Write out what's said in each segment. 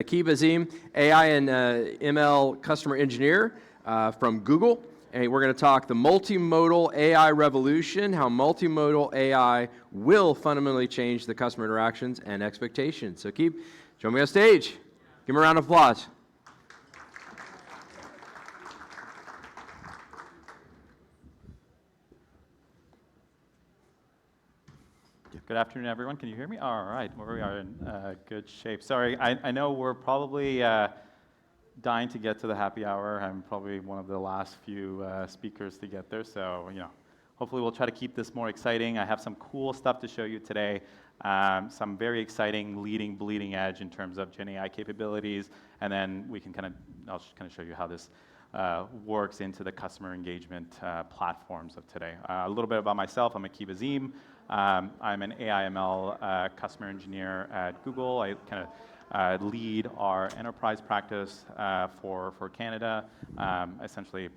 Akib Azim, AI and ML customer engineer from Google. And we're going to talk the multimodal AI revolution, how multimodal AI will fundamentally change the customer interactions and expectations. So Akib, join me on stage. Give him a round of applause. Good afternoon, everyone. Can you hear me? All right, well, we are in good shape. Sorry, I know we're probably dying to get to the happy hour. I'm probably one of the last few speakers to get there, so hopefully we'll try to keep this more exciting. I have some cool stuff to show you today, some very exciting, leading, bleeding edge in terms of Gen AI capabilities, and then we can I'll kind of show you how this works into the customer engagement platforms of today. A little bit about myself. I'm Akib Azim. I'm an AI/ML customer engineer at Google. I kind of lead our enterprise practice for Canada. Essentially,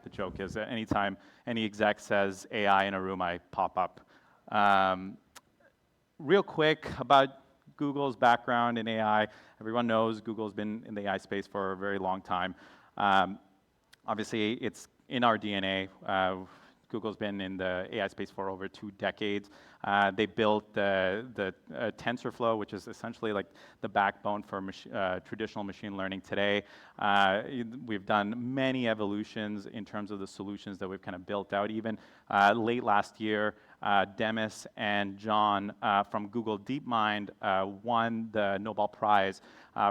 the joke is that anytime any exec says AI in a room, I pop up. Real quick about Google's background in AI. Everyone knows Google's been in the AI space for a very long time. Obviously, it's in our DNA. Google's been in the AI space for over 2 decades. They built the TensorFlow, which is essentially like the backbone for traditional machine learning today. We've done many evolutions in terms of the solutions that we've kind of built out. Even late last year, Demis and John from Google DeepMind won the Nobel Prize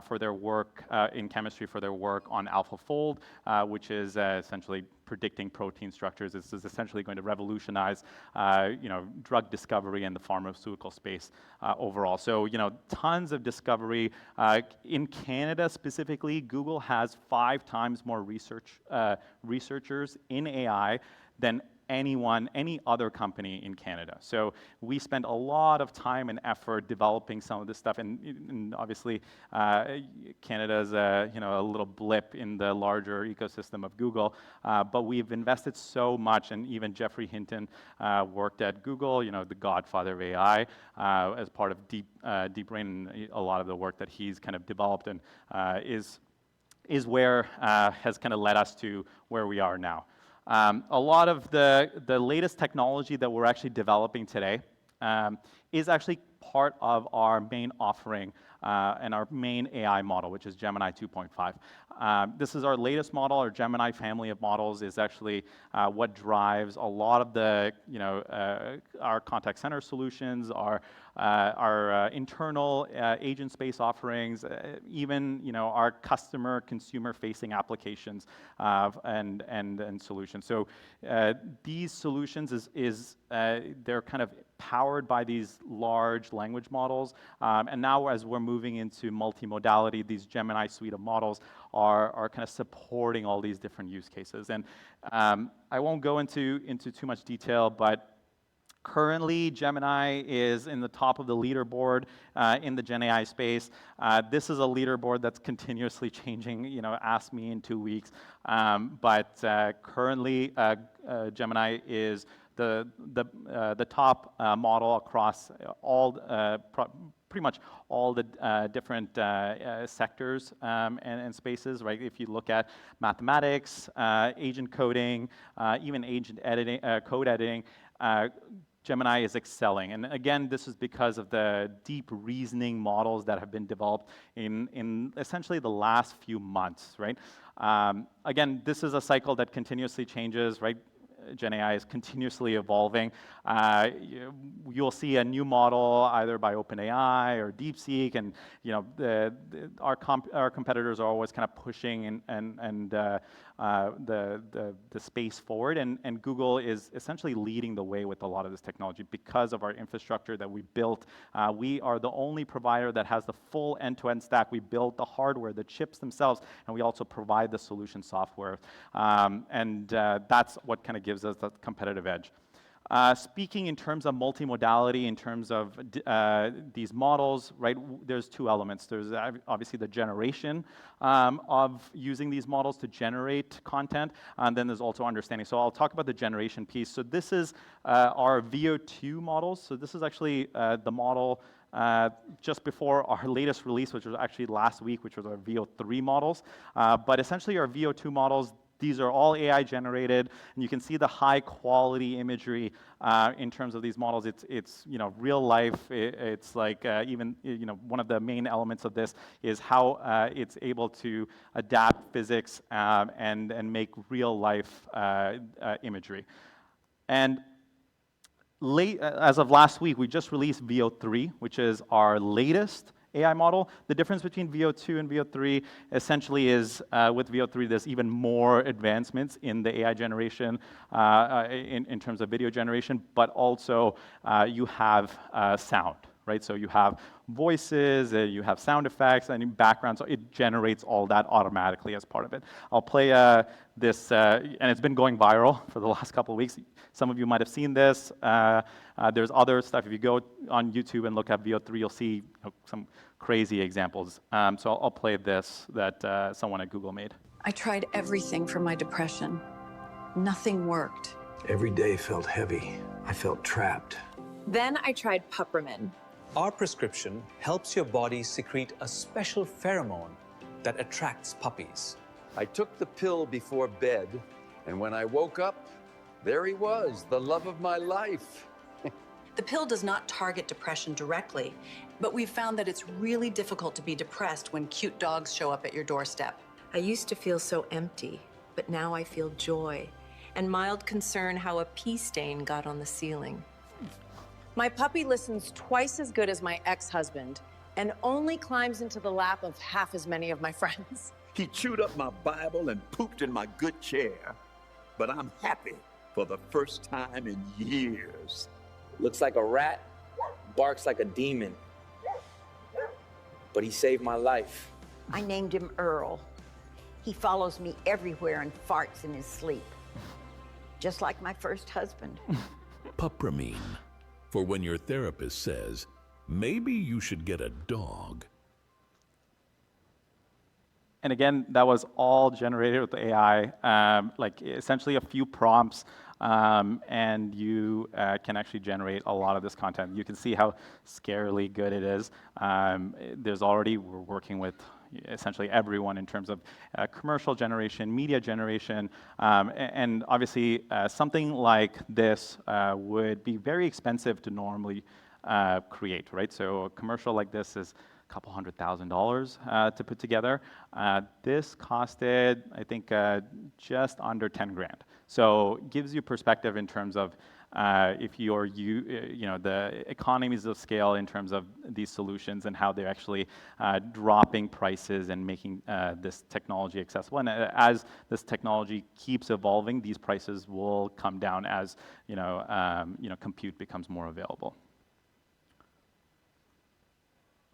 for their work in chemistry for their work on AlphaFold, which is essentially predicting protein structures. This is essentially going to revolutionize, drug discovery and the pharmaceutical space overall. So, tons of discovery. In Canada specifically, Google has 5 times more researchers in AI than any other company in Canada. So we spend a lot of time and effort developing some of this stuff, and obviously Canada is a little blip in the larger ecosystem of Google, but we've invested so much, and even Geoffrey Hinton worked at Google, the godfather of AI, as part of DeepBrain, and a lot of the work that he's kind of developed and is where has kind of led us to where we are now. A lot of the latest technology that we're actually developing today is actually part of our main offering and our main AI model, which is Gemini 2.5. This is our latest model. Our Gemini family of models is actually what drives a lot of the, our contact center solutions, our internal agent space offerings, even our consumer-facing applications and solutions. So these solutions they're kind of powered by these large language models, and now as we're moving into multimodality, these Gemini suite of models are kind of supporting all these different use cases. And I won't go into too much detail, but currently, Gemini is in the top of the leaderboard in the Gen AI space. This is a leaderboard that's continuously changing. Ask me in 2 weeks. But currently, Gemini is the top model across pretty much all the different sectors and spaces, right? If you look at mathematics, agent coding, even agent editing, code editing, Gemini is excelling. And again, this is because of the deep reasoning models that have been developed in essentially the last few months, right? Again, this is a cycle that continuously changes, right? Gen AI is continuously evolving. You'll see a new model either by OpenAI or DeepSeek, and our competitors are always kind of pushing the space forward, and Google is essentially leading the way with a lot of this technology because of our infrastructure that we built. We are the only provider that has the full end-to-end stack. We build the hardware, the chips themselves, and we also provide the solution software, and that's what kind of gives us that competitive edge. Speaking in terms of multimodality, in terms of these models, right, there's 2 elements. There's obviously the generation of using these models to generate content, and then there's also understanding. So I'll talk about the generation piece. So this is our VO2 models. So this is actually the model just before our latest release, which was actually last week, which was our VO3 models. But essentially our VO2 models, these are all AI generated, and you can see the high quality imagery in terms of these models. It's real life. It's like even one of the main elements of this is how it's able to adapt physics and make real life imagery. And as of last week, we just released VO3, which is our latest AI model. The difference between VO2 and VO3 essentially is with VO3, there's even more advancements in the AI generation in terms of video generation, but also you have sound, right? So you have voices, you have sound effects, and background, so it generates all that automatically as part of it. I'll play this, and it's been going viral for the last couple of weeks. Some of you might have seen this. There's other stuff. If you go on YouTube and look at VO3, you'll see some crazy examples. So I'll play this that someone at Google made. I tried everything for my depression. Nothing worked. Every day felt heavy. I felt trapped. Then I tried Pupramin. Our prescription helps your body secrete a special pheromone that attracts puppies. I took the pill before bed, and when I woke up, there he was, the love of my life. The pill does not target depression directly, but we've found that it's really difficult to be depressed when cute dogs show up at your doorstep. I used to feel so empty, but now I feel joy and mild concern how a pee stain got on the ceiling. My puppy listens twice as good as my ex-husband and only climbs into the lap of half as many of my friends. He chewed up my Bible and pooped in my good chair. But I'm happy for the first time in years. Looks like a rat, barks like a demon. But he saved my life. I named him Earl. He follows me everywhere and farts in his sleep. Just like my first husband. Pupramin, for when your therapist says, maybe you should get a dog. And again, that was all generated with AI, like essentially a few prompts, and you can actually generate a lot of this content. You can see how scarily good it is. We're working with essentially everyone in terms of commercial generation, media generation, and obviously something like this would be very expensive to normally create, right? So a commercial like this is couple $100,000 to put together. This costed, I think, just under 10 grand. So it gives you perspective in terms of if the economies of scale in terms of these solutions and how they're actually dropping prices and making this technology accessible. And as this technology keeps evolving, these prices will come down as compute becomes more available.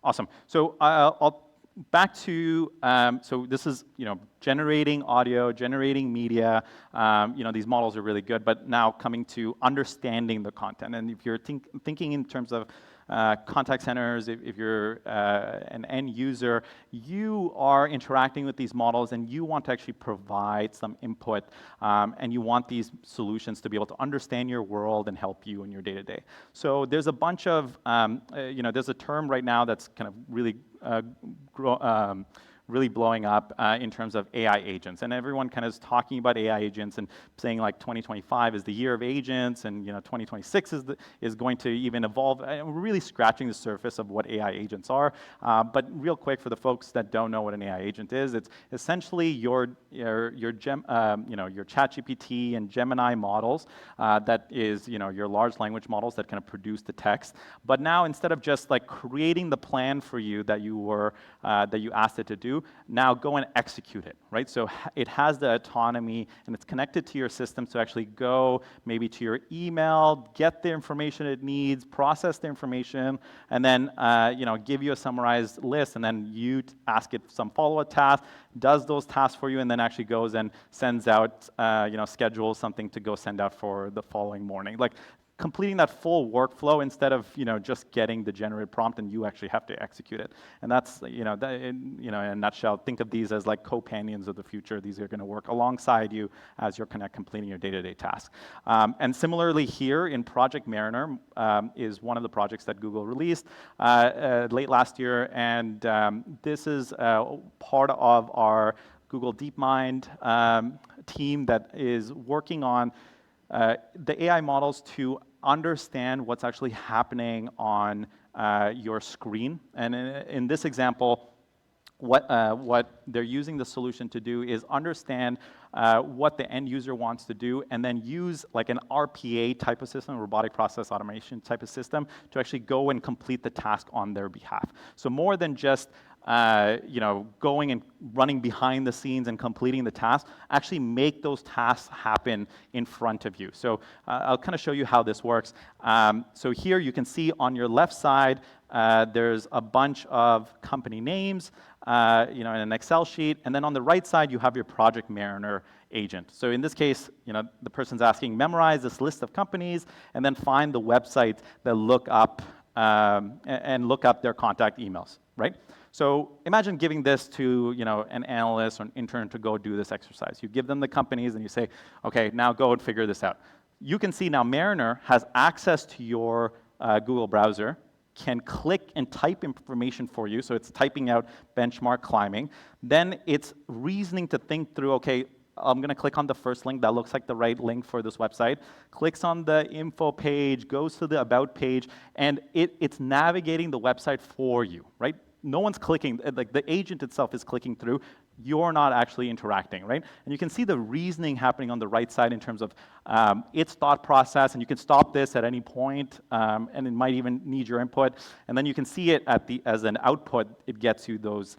Awesome. So I'll back to so this is generating audio, generating media. These models are really good, but now coming to understanding the content. And if you're thinking in terms of contact centers, if you're an end user, you are interacting with these models and you want to actually provide some input and you want these solutions to be able to understand your world and help you in your day-to-day. So there's a bunch of, there's a term right now that's kind of really really blowing up in terms of AI agents. And everyone kind of is talking about AI agents and saying like 2025 is the year of agents and 2026 is going to even evolve. And we're really scratching the surface of what AI agents are. But real quick for the folks that don't know what an AI agent is, it's essentially your ChatGPT and Gemini models that is your large language models that kind of produce the text. But now instead of just like creating the plan for you that you asked it to do, now go and execute it, right? So it has the autonomy and it's connected to your system to actually go maybe to your email, get the information it needs, process the information, and then give you a summarized list, and then you ask it some follow-up tasks, does those tasks for you, and then actually goes and sends out, schedules something to go send out for the following morning. Like, completing that full workflow instead of just getting the generated prompt and you actually have to execute it. And that's in a nutshell, think of these as like companions of the future. These are going to work alongside you as you're completing your day-to-day tasks. And similarly here in Project Mariner is one of the projects that Google released late last year, and this is part of our Google DeepMind team that is working on the AI models to understand what's actually happening on your screen. And in this example, what they're using the solution to do is understand what the end user wants to do, and then use like an RPA type of system, robotic process automation type of system, to actually go and complete the task on their behalf. So more than just going and running behind the scenes and completing the task, actually make those tasks happen in front of you. So I'll kind of show you how this works. So here you can see on your left side, there's a bunch of company names, in an Excel sheet, and then on the right side you have your Project Mariner agent. So in this case, the person's asking, memorize this list of companies, and then find the website that look up their contact emails, right? So imagine giving this to an analyst or an intern to go do this exercise. You give them the companies and you say, okay, now go and figure this out. You can see now Mariner has access to your Google browser, can click and type information for you, so it's typing out benchmark climbing. Then it's reasoning to think through, okay, I'm going to click on the first link that looks like the right link for this website, clicks on the info page, goes to the about page, and it's navigating the website for you, right? No one's clicking, like the agent itself is clicking through, you're not actually interacting, right? And you can see the reasoning happening on the right side in terms of its thought process, and you can stop this at any point, and it might even need your input. And then you can see it as an output, it gets you those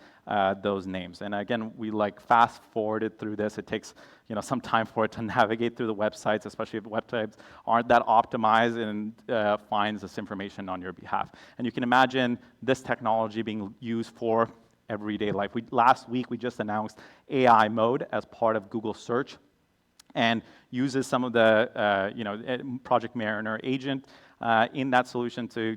names. And again, we fast forwarded through this. It takes some time for it to navigate through the websites, especially if the websites aren't that optimized, and finds this information on your behalf. And you can imagine this technology being used for everyday life. Last week, we just announced AI mode as part of Google Search, and uses some of the Project Mariner agent in that solution to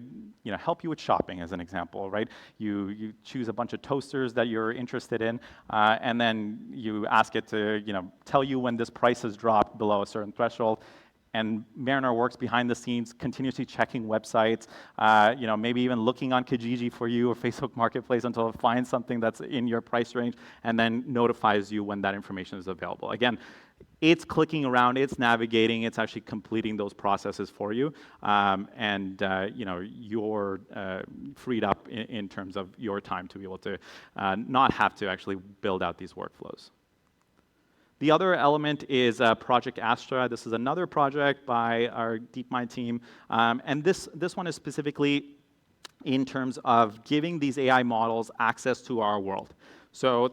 help you with shopping, as an example, right? You choose a bunch of toasters that you're interested in, and then you ask it to tell you when this price has dropped below a certain threshold. And Mariner works behind the scenes, continuously checking websites, maybe even looking on Kijiji for you or Facebook Marketplace until it finds something that's in your price range, and then notifies you when that information is available. Again, it's clicking around, it's navigating, it's actually completing those processes for you, and you're freed up in terms of your time to be able to not have to actually build out these workflows. The other element is Project Astra. This is another project by our DeepMind team, and this one is specifically in terms of giving these AI models access to our world. So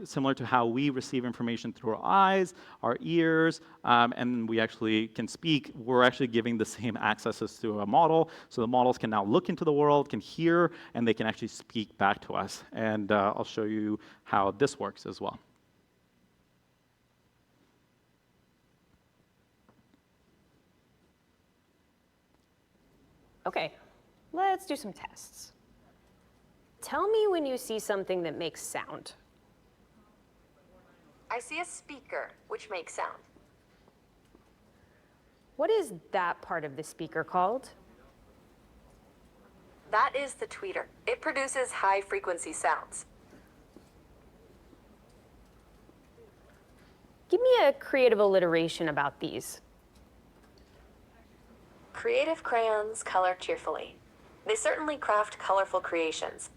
similar to how we receive information through our eyes, our ears, and we actually can speak, we're actually giving the same accesses to a model. So the models can now look into the world, can hear, and they can actually speak back to us. And I'll show you how this works as well. Okay, let's do some tests. Tell me when you see something that makes sound. I see a speaker, which makes sound. What is that part of the speaker called? That is the tweeter. It produces high-frequency sounds. Give me a creative alliteration about these. Creative crayons color cheerfully. They certainly craft colorful creations.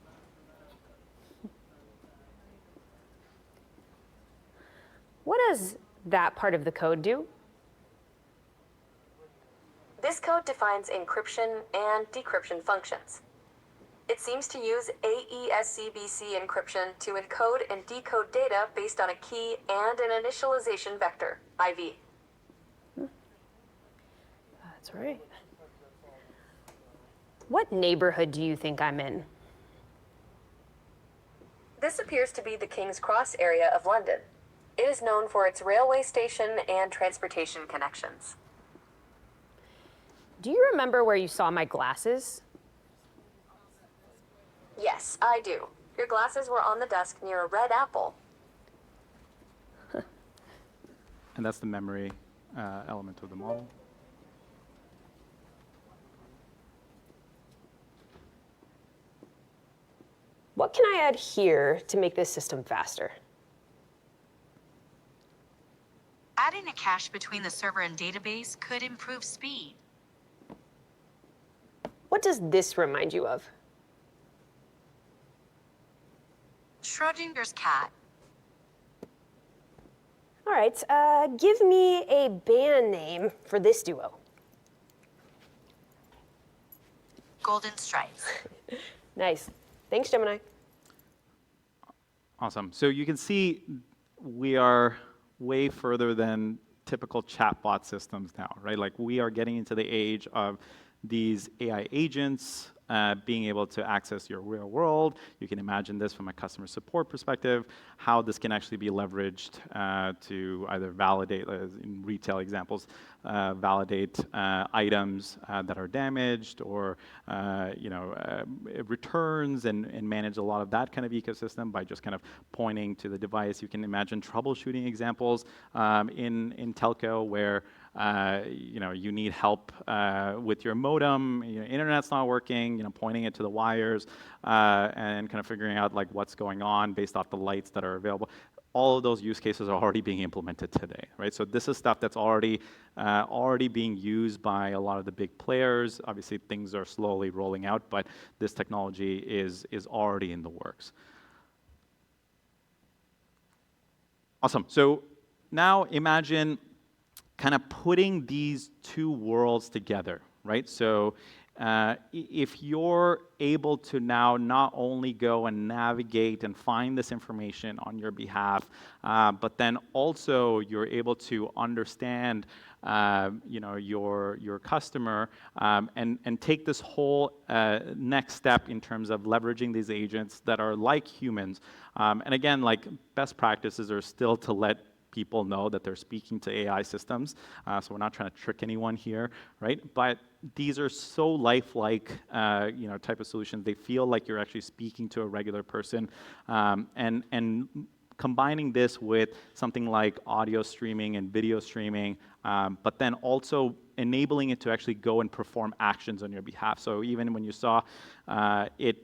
What does that part of the code do? This code defines encryption and decryption functions. It seems to use AES-CBC encryption to encode and decode data based on a key and an initialization vector, IV. That's right. What neighborhood do you think I'm in? This appears to be the King's Cross area of London. It is known for its railway station and transportation connections. Do you remember where you saw my glasses? Yes, I do. Your glasses were on the desk near a red apple. And that's the memory element of the model. What can I add here to make this system faster? Adding a cache between the server and database could improve speed. What does this remind you of? Schrodinger's cat. All right, give me a band name for this duo. Golden Stripes. Nice. Thanks, Gemini. Awesome. So you can see we are way further than typical chatbot systems now, right? Like we are getting into the age of these AI agents being able to access your real world. You can imagine this from a customer support perspective, how this can actually be leveraged to either validate, in retail examples, validate items that are damaged or returns and manage a lot of that kind of ecosystem by just kind of pointing to the device. You can imagine troubleshooting examples in telco where you need help with your modem, internet's not working, pointing it to the wires and kind of figuring out like what's going on based off the lights that are available. All of those use cases are already being implemented today, right? So this is stuff that's already being used by a lot of the big players. Obviously, things are slowly rolling out, but this technology is already in the works. Awesome. So now imagine kind of putting these two worlds together, right? So if you're able to now not only go and navigate and find this information on your behalf, but then also you're able to understand your customer and take this whole next step in terms of leveraging these agents that are like humans. And again, like best practices are still to let people know that they're speaking to AI systems. So we're not trying to trick anyone here, right? But these are so lifelike, type of solutions. They feel like you're actually speaking to a regular person, and combining this with something like audio streaming and video streaming, but then also enabling it to actually go and perform actions on your behalf. So even when you saw it,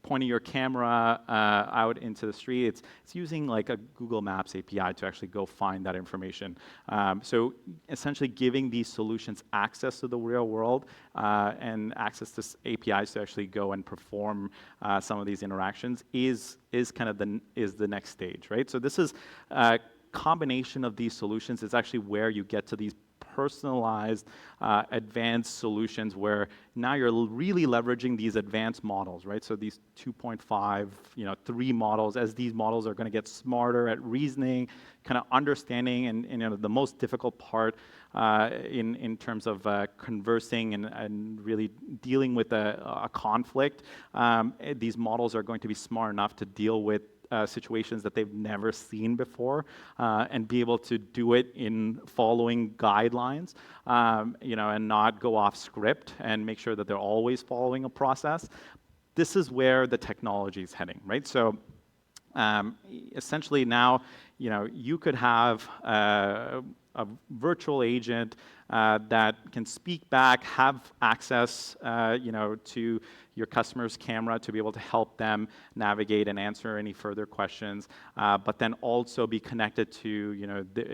pointing your camera out into the street, it's using like a Google Maps API to actually go find that information. So essentially giving these solutions access to the real world and access to APIs to actually go and perform some of these interactions is kind of the next stage, right? So this is a combination of these solutions is actually where you get to these personalized, advanced solutions where now you're really leveraging these advanced models, right? So these 2.5, 3 models, as these models are going to get smarter at reasoning, kind of understanding, and the most difficult part in terms of conversing and really dealing with a conflict, these models are going to be smart enough to deal with situations that they've never seen before, and be able to do it in following guidelines, and not go off script and make sure that they're always following a process. This is where the technology is heading, right? So essentially now, you could have a virtual agent that can speak back, have access, to your customer's camera to be able to help them navigate and answer any further questions, but then also be connected to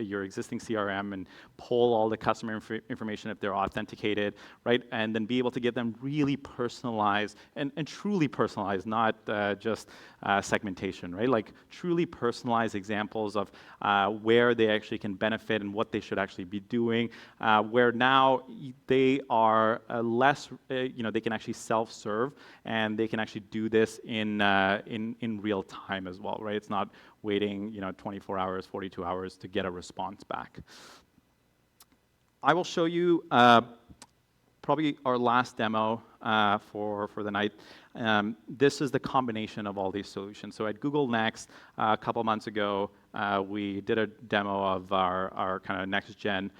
your existing CRM and pull all the customer information if they're authenticated, right? And then be able to get them really personalized and truly personalized, not just segmentation, right? Like truly personalized examples of where they actually can benefit and what they should actually be doing, where now they are less, they can actually self-serve and they can actually do this in real time as well, right? It's not waiting, 24 hours, 42 hours to get a response back. I will show you probably our last demo for the night. This is the combination of all these solutions. So at Google Next, a couple months ago, we did a demo of our kind of next-gen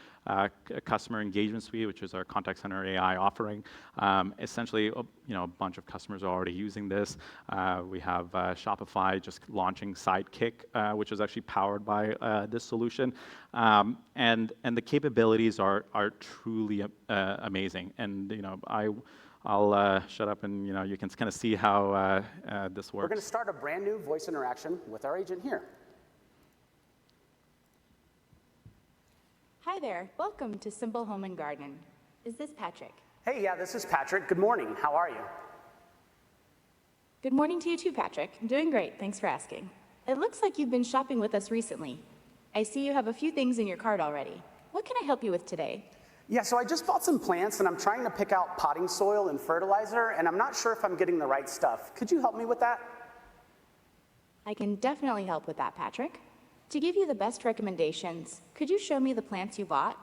customer engagement suite, which is our contact center AI offering. Essentially, a bunch of customers are already using this. We have Shopify just launching Sidekick, which is actually powered by this solution. And the capabilities are truly amazing. And I'll shut up and you can kind of see how this works. We're going to start a brand new voice interaction with our agent here. Hi there. Welcome to Simple Home and Garden. Is this Patrick? Hey, yeah, this is Patrick. Good morning. How are you? Good morning to you too, Patrick. I'm doing great. Thanks for asking. It looks like you've been shopping with us recently. I see you have a few things in your cart already. What can I help you with today? Yeah, so I just bought some plants and I'm trying to pick out potting soil and fertilizer, and I'm not sure if I'm getting the right stuff. Could you help me with that? I can definitely help with that, Patrick. To give you the best recommendations, could you show me the plants you bought?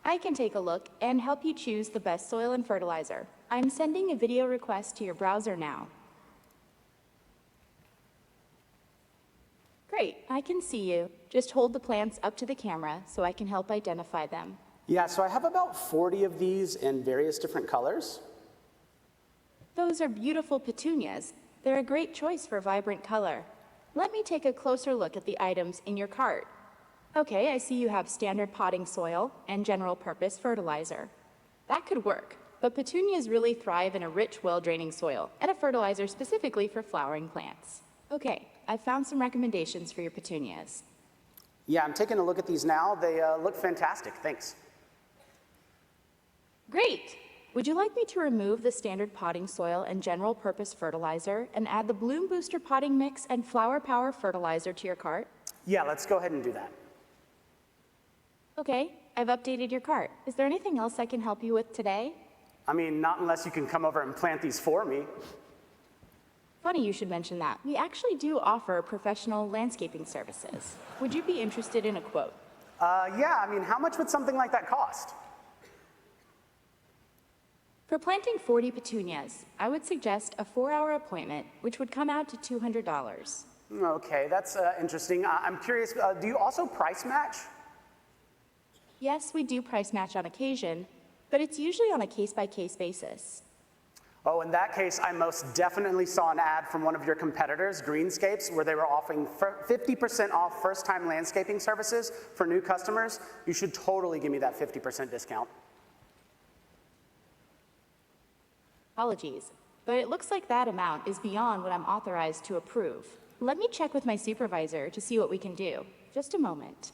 I can take a look and help you choose the best soil and fertilizer. I'm sending a video request to your browser now. Great, I can see you. Just hold the plants up to the camera so I can help identify them. Yeah, so I have about 40 of these in various different colors. Those are beautiful petunias. They're a great choice for vibrant color. Let me take a closer look at the items in your cart. Okay, I see you have standard potting soil and general purpose fertilizer. That could work, but petunias really thrive in a rich, well-draining soil and a fertilizer specifically for flowering plants. Okay, I found some recommendations for your petunias. Yeah, I'm taking a look at these now. They look fantastic. Thanks. Great! Would you like me to remove the standard potting soil and general purpose fertilizer and add the Bloom Booster potting mix and Flower Power fertilizer to your cart? Yeah, let's go ahead and do that. Okay, I've updated your cart. Is there anything else I can help you with today? I mean, not unless you can come over and plant these for me. Funny you should mention that. We actually do offer professional landscaping services. Would you be interested in a quote? Yeah, I mean, how much would something like that cost? For planting 40 petunias, I would suggest a 4-hour appointment, which would come out to $200. Okay, that's interesting. I'm curious, do you also price match? Yes, we do price match on occasion, but it's usually on a case-by-case basis. Oh, in that case, I most definitely saw an ad from one of your competitors, Greenscapes, where they were offering 50% off first-time landscaping services for new customers. You should totally give me that 50% discount. Apologies, but it looks like that amount is beyond what I'm authorized to approve. Let me check with my supervisor to see what we can do. Just a moment.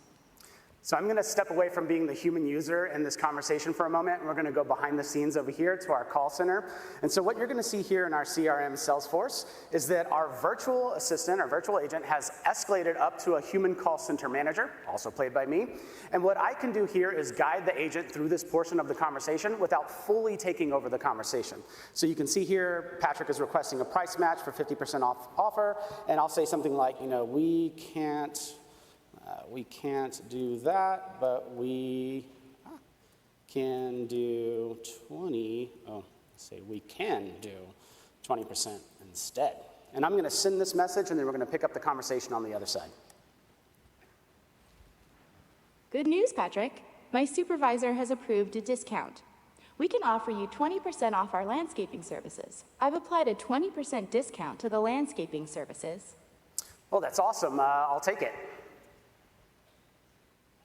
So I'm going to step away from being the human user in this conversation for a moment, and we're going to go behind the scenes over here to our call center. And so what you're going to see here in our CRM Salesforce is that our virtual assistant, our virtual agent, has escalated up to a human call center manager, also played by me. And what I can do here is guide the agent through this portion of the conversation without fully taking over the conversation. So you can see here, Patrick is requesting a price match for 50% off offer, and I'll say something like, we can't do that, but we can do 20, we can do 20% instead. And I'm going to send this message, and then we're going to pick up the conversation on the other side. Good news, Patrick. My supervisor has approved a discount. We can offer you 20% off our landscaping services. I've applied a 20% discount to the landscaping services. Oh, that's awesome. I'll take it.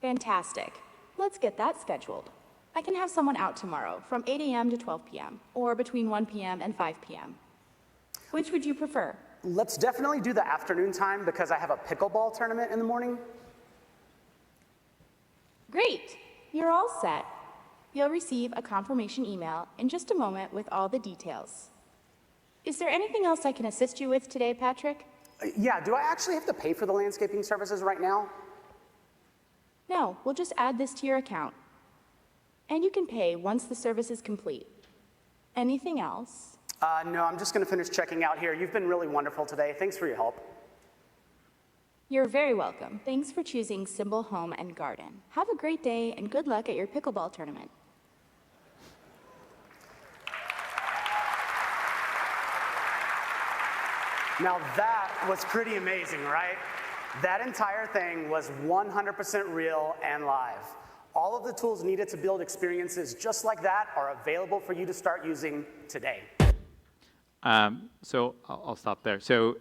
Fantastic. Let's get that scheduled. I can have someone out tomorrow from 8 a.m. to 12 p.m. or between 1 p.m. and 5 p.m. Which would you prefer? Let's definitely do the afternoon time because I have a pickleball tournament in the morning. Great. You're all set. You'll receive a confirmation email in just a moment with all the details. Is there anything else I can assist you with today, Patrick? Yeah, do I actually have to pay for the landscaping services right now? No, we'll just add this to your account. And you can pay once the service is complete. Anything else? No, I'm just going to finish checking out here. You've been really wonderful today. Thanks for your help. You're very welcome. Thanks for choosing Simple Home and Garden. Have a great day and good luck at your pickleball tournament. Now that was pretty amazing, right? That entire thing was 100% real and live. All of the tools needed to build experiences just like that are available for you to start using today. So I'll stop there. So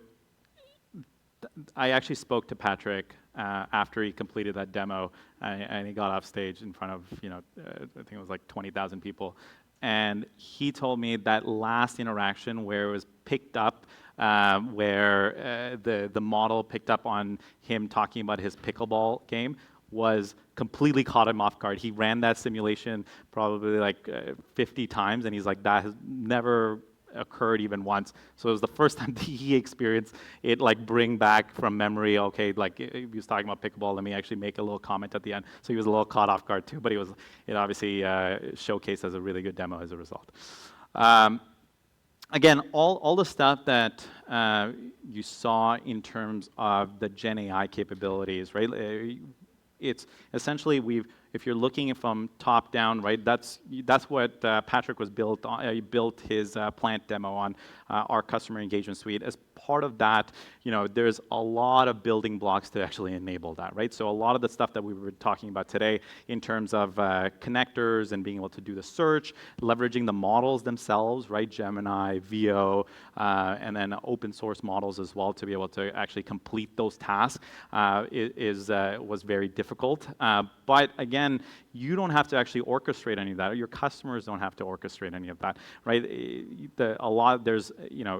I actually spoke to Patrick after he completed that demo, and he got off stage in front of, I think it was like 20,000 people. And he told me that last interaction where it was picked up, where the model picked up on him talking about his pickleball game, was completely caught him off guard. He ran that simulation probably like 50 times, and he's like, that has never occurred even once. So it was the first time that he experienced it, like bring back from memory, okay, like he was talking about pickleball, let me actually make a little comment at the end. So he was a little caught off guard too, but it obviously showcased as a really good demo as a result. Again, all the stuff that you saw in terms of the Gen AI capabilities, right? It's essentially if you're looking from top down, right? That's what Patrick was built on. He built his plant demo on our customer engagement suite. As part of that, there's a lot of building blocks to actually enable that, right? So a lot of the stuff that we were talking about today in terms of connectors and being able to do the search, leveraging the models themselves, right? Gemini, VO, and then open source models as well to be able to actually complete those tasks was very difficult. But again, you don't have to actually orchestrate any of that. Or your customers don't have to orchestrate any of that, right? There's,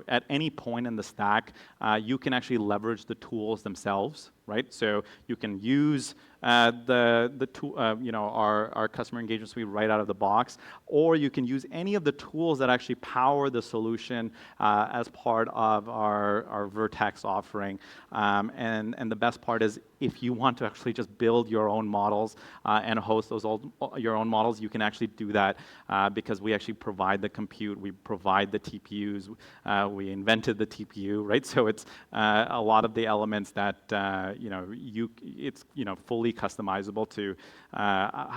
at any point in the stack, you can actually leverage the tools themselves, right? So you can use the tool, our customer engagement suite right out of the box, or you can use any of the tools that actually power the solution as part of our Vertex offering. And the best part is, if you want to actually just build your own models and host your own models, you can actually do that because we actually provide the compute, we provide the TPUs, we invented the TPU, right? So it's a lot of the elements that it's fully customizable to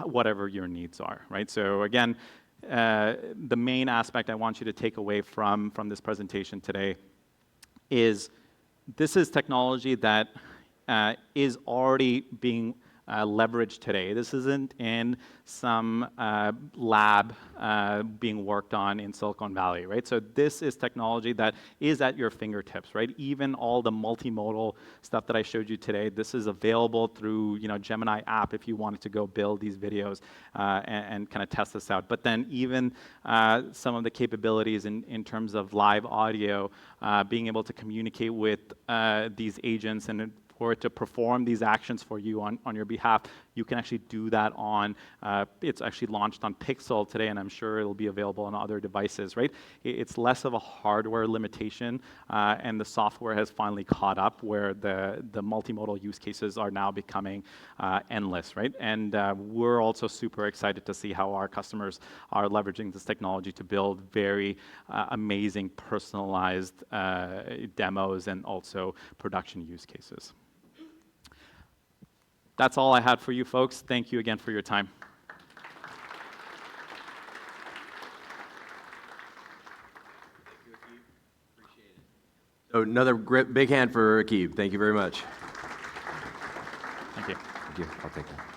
whatever your needs are, right? So again, the main aspect I want you to take away from this presentation today is this is technology that is already being leveraged today. This isn't in some lab being worked on in Silicon Valley, right? So this is technology that is at your fingertips, right? Even all the multimodal stuff that I showed you today, this is available through Gemini app if you wanted to go build these videos and kind of test this out. But then even some of the capabilities in terms of live audio, being able to communicate with these agents and for it to perform these actions for you on your behalf, you can actually do that on, it's actually launched on Pixel today, and I'm sure it'll be available on other devices, right? It's less of a hardware limitation, and the software has finally caught up where the multimodal use cases are now becoming endless, right? And we're also super excited to see how our customers are leveraging this technology to build very amazing personalized demos and also production use cases. That's all I had for you folks. Thank you again for your time. So another big hand for Akib. Thank you very much. Thank you. Thank you. I'll take that.